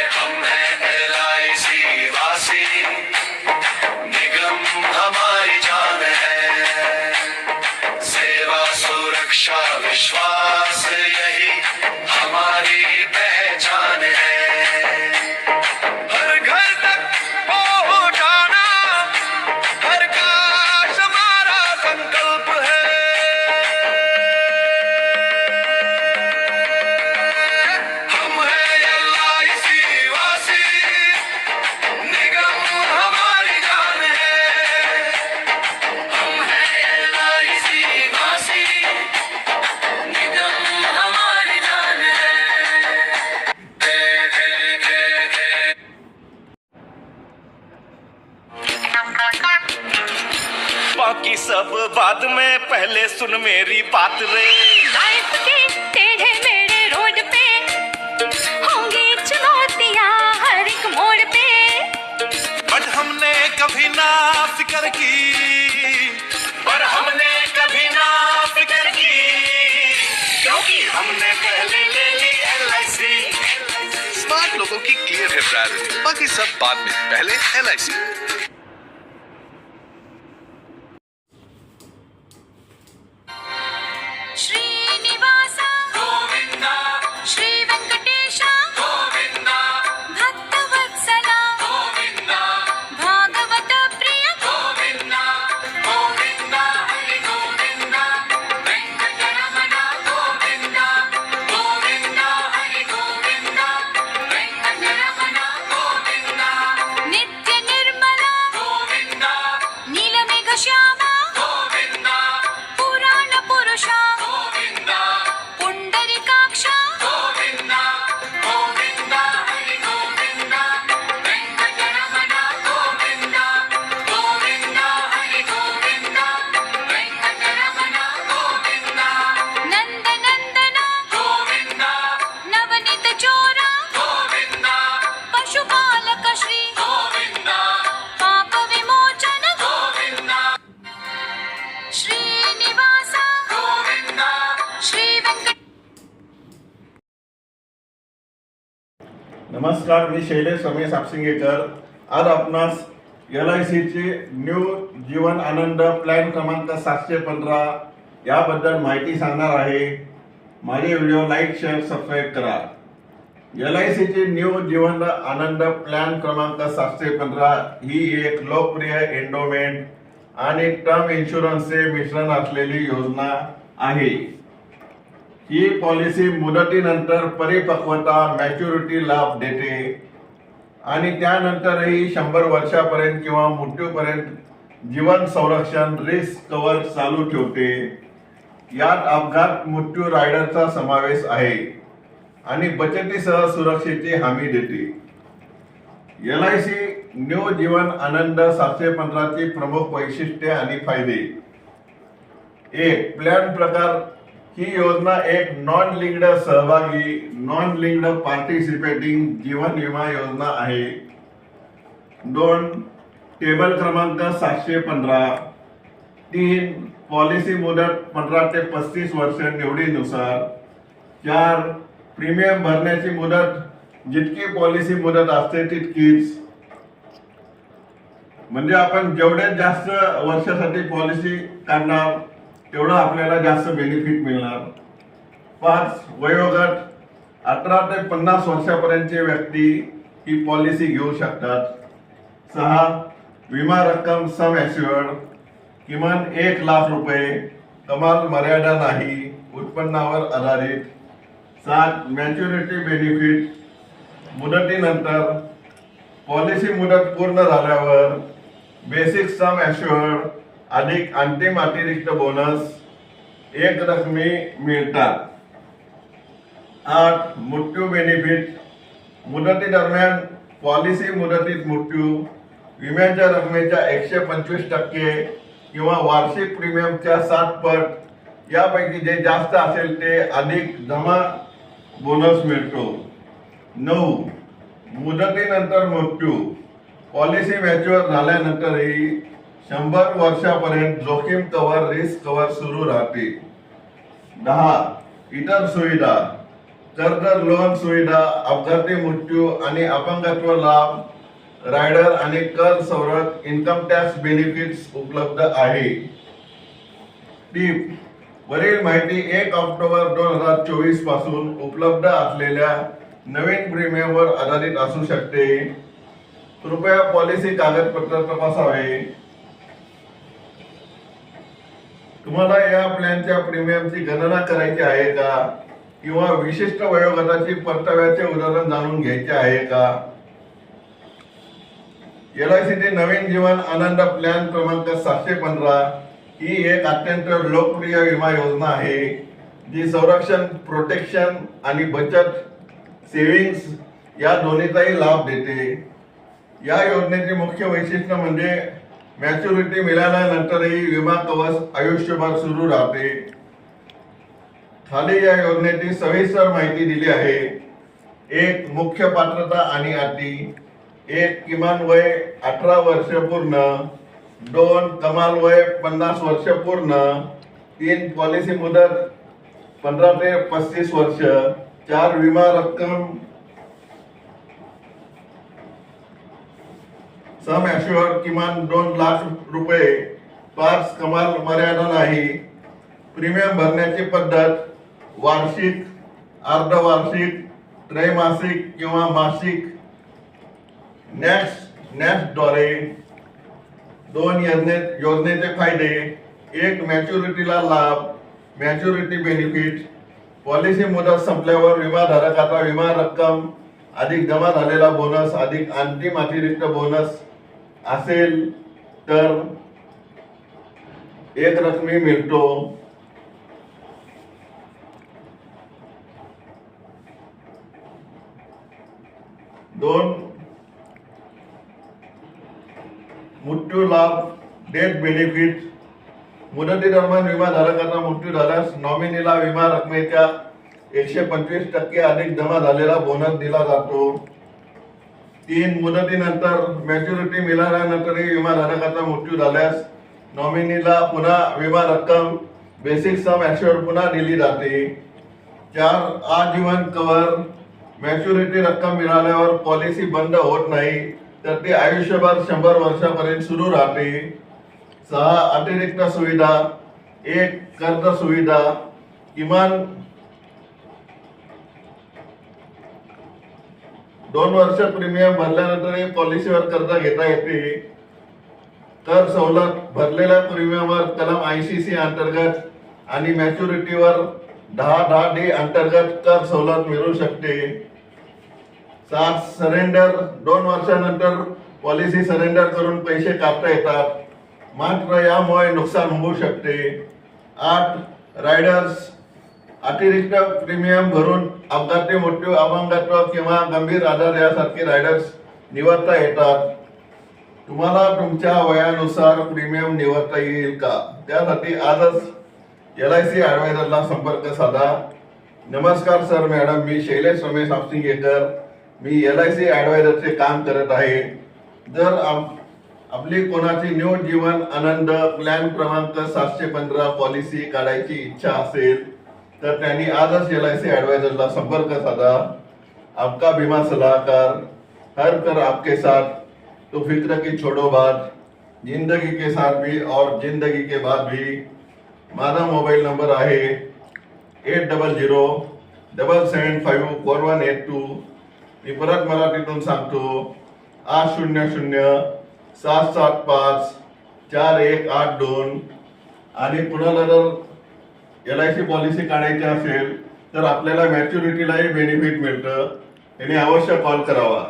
हम हैं LIC वासी, निगम हमारी जान है। सेवा सुरक्षा विश्वास यही हमारी पहचान है। हर घर तक पहुंचाना हर काज हमारा संकल्प है। हम हैं LIC वासी, निगम हमारी जान है। हम हैं LIC वासी, निगम हमारी जान है। बाकी सब बाद में, पहले सुन मेरी बात रे। लाइफ के टेढ़े मेढ़े रोड पे होंगी चुनौतियां हर एक मोड़ पे। बट हमने कभी ना फिक्र की, पर हमने कभी ना फिक्र की, क्योंकि हमने पहले ले ली LIC। स्मार्ट लोगों की क्लियर है प्रायोरिटी, बाकी सब बाद में, पहले LIC। श्रीनिवासा गोविंदा श्री वेंकटेशा गोविंदा भक्तवत्सला गोविंदा भागवत प्रिय गोविंदा गोविंदा हरि गोविंदा वेंकटरमण गोविंदा गोविंदा हरि गोविंदा वेंकटरमण गोविंदा नित्य निर्मला गोविंदा नीलमेघ श्यामा गोविंदा पुराण पुरुषा गोविंदा पुंडरीकाक्षा गोविंदा गोविंदा हरि गोविंदा वेंकटरमण गोविंदा गोविंदा हरि गोविंदा वेंकटरमण गोविंदा नंदनंदना गोविंदा नवनीत चोरा गोविंदा पशुपालक श्री गोविंदा पाप विमोचन गोविंदा श्रीनिवासा गोविंदा श्री वेंकट। नमस्कार, मी शैलेश रमेश आपसिंगेकर। आज आपणास LIC चे न्यू जीवन आनंद प्लॅन क्रमांक 715 याबद्दल माहिती सांगणार आहे। माझे व्हिडिओ लाईक, शेअर, सबस्क्राईब करा। LIC चे न्यू जीवन आनंद प्लॅन क्रमांक 715 ही एक लोकप्रिय एंडोमेंट आणि टर्म इन्शुरन्सचे मिश्रण असलेली योजना आहे। ही पॉलिसी मुदतीनंतर परिपक्वता मॅच्युरिटी लाभ देते आणि त्यानंतरही 100 वर्षापर्यंत किंवा मृत्यूपर्यंत जीवन संरक्षण रिस्क कव्हर चालू ठेवते। यात अपघात मृत्यू रायडरचा समावेश आहे आणि बचतीसह सुरक्षेची हमी देते। LIC न्यू जीवन आनंद 715 ची प्रमुख वैशिष्ट्ये आणि फायदे। 1. प्लॅन प्रकार। ही योजना एक नॉन लिंक्ड सहभागी नॉन लिंक्ड पार्टिसिपेटिंग जीवन विमा योजना आहे। 2. टेबल क्रमांक 715। 3. पॉलिसी मुदत 15 ते 35 वर्ष निवडीनुसार। 4. प्रीमियम भरण्याची मुदत जितकी पॉलिसी मुदत असते तितकीच, म्हणजे आपण जेवढे जास्त वर्षासाठी पॉलिसी काढणार तेवढं आपल्याला जास्त बेनिफिट मिळणार। 5. वयोगट 18 ते 50 वर्षापर्यंतचे व्यक्ती ही पॉलिसी घेऊ शकतात। 6. विमा रक्कम सम ॲश्युअर्ड किमान 1 लाख रुपये, कमाल मर्यादा नाही, उत्पन्नावर आधारित। 7. मॅच्युरिटी बेनिफिट मुदतीनंतर पॉलिसी मुदत पूर्ण झाल्यावर बेसिक सम ॲश्युअर्ड अधिक अंतिम अतिरिक्त बोनस एक रकमी मिळतात। 8. मृत्यू बेनिफिट मुदती दरम्यान पॉलिसी मुदतीत मृत्यू विम्याच्या रकमेच्या 125% किंवा वार्षिक प्रीमियमच्या 60 पट यापैकी जे जास्त असेल ते अधिक जमा बोनस मिळतो। 9. मुदतीनंतर मृत्यू पॉलिसी मॅच्युअर झाल्यानंतरही 100 वर्षापर्यंत जोखीम कव्हर रिस्क कव्हर सुरू राहते। 10. इतर सुविधा कर्ज लोन सुविधा, अपघाती मृत्यू आणि अपंगत्व लाभ, रायडर आणि कर सवलत, इन्कम टॅक्स बेनिफिट्स उपलब्ध आहे. टीप: वरील माहिती 1 ऑक्टोबर 2024 पासून उपलब्ध असलेल्या नवीन प्रीमियमवर आधारित असू शकते. कृपया पॉलिसी कागदपत्र तपासावे. तुम्हाला या प्लॅनच्या प्रीमियमची गणना करायची आहे का किंवा विशिष्ट वयोगटाची परताव्याचे उदाहरण जाणून घ्यायचे आहे का? LICचे नवीन जीवन आनंद प्लॅन क्रमांक 715 ही एक अत्यंत लोकप्रिय विमा योजना आहे जी संरक्षण, प्रोटेक्शन आणि बचत, सेव्हिंग्स या दोन्हीचाही लाभ देते. या योजनेचे मुख्य वैशिष्ट्य म्हणजे मॅच्युरिटी मिळाल्यानंतरही विमा कवच आयुष्यभर सुरू राहते. खाली या योजनेची सविस्तर माहिती दिली आहे. 1. मुख्य पात्रता आणि अटी. 1. किमान वय 18 वर्ष पूर्ण. 2. कमाल वय 50 वर्ष पूर्ण. 3. पॉलिसी मुदत 15 ते 35 वर्ष. 4. विमा रक्कम सम ॲश्युअर्ड किमान 2 लाख रुपये. 5. कमाल मर्यादा नाही. प्रीमियम भरण्याची पद्धत वार्षिक, अर्धवार्षिक, त्रैमासिक किंवा मासिक. नॅक्सद्वारे. 2. योजनेचे फायदे. 1. मॅच्युरिटीला लाभ, मॅच्युरिटी बेनिफिट. पॉलिसी मुदत संपल्यावर विमाधारकाचा विमा रक्कम अधिक जमा झालेला बोनस अधिक अंतिम अतिरिक्त बोनस असेल तर एक रकमी मिळतो. 2. मृत्यू लाभ, डेथ बेनिफिट. मुदतीदरम्यान विमाधारकाचा मृत्यू झाल्यास नॉमिनीला विमा रकमेच्या 125% अधिक जमा झालेला बोनस दिला जातो. 3. मुदतीनंतर मॅच्युरिटी मिळाल्यानंतरही विमाधारकाचा मृत्यू झाल्यास नॉमिनीला पुन्हा विमा रक्कम बेसिक सम ॲश्युअर्ड पुन्हा दिली जाते. 4. आजीवन कव्हर. मॅच्युरिटी रक्कम मिळाल्यावर पॉलिसी बंद होत नाही तर ती आयुष्यभर 100 वर्षापर्यंत सुरू राहते. 6. अतिरिक्त सुविधा. 1. कर्ज सुविधा. किमान 2 वर्ष प्रीमियम भरल्यानंतरही पॉलिसीवर कर्ज घेता येते. कर सवलत. भरलेल्या प्रीमियमवर कलम 80C अंतर्गत आणि मॅच्युरिटीवर 10D अंतर्गत कर सवलत मिळू शकते. 7. सरेंडर. 2 वर्षानंतर पॉलिसी सरेंडर करून पैसे काढता येतात, मात्र यामुळे नुकसान होऊ शकते. 8. रायडर्स. अतिरिक्त प्रीमियम भरून अपघाती मृत्यू, अपंगत्व किंवा गंभीर आजार यासारखे रायडर्स निवडता येतात. तुम्हाला तुमच्या वयानुसार प्रीमियम निवडता येईल का? त्यासाठी आजच LIC ॲडवायझरला संपर्क साधा. नमस्कार सर, मॅडम, मी शैलेश रमेश आपसिंगेकर. मी LIC ॲडवायझरचे काम करत आहे. जर आपली कोणाची न्यू जीवन आनंद प्लॅन क्रमांक 715 पॉलिसी काढायची इच्छा असेल तर त्यांनी आजच LIC ॲडवायझरला संपर्क साधा. आपका बीमा सलाहकार हर कर आपके साथ, तो फिक्र की छोड़ो बात, जिंदगी के साथ भी और जिंदगी के बाद भी. माझा मोबाईल नंबर आहे 8007754182. मी परत मराठीतून सांगतो 800-775-4182. आणि कुणाला जर LIC पॉलिसी काढायची असेल तर आपल्याला मॅच्युरिटीलाही बेनिफिट मिळतं. त्यांनी अवश्य कॉल करावा.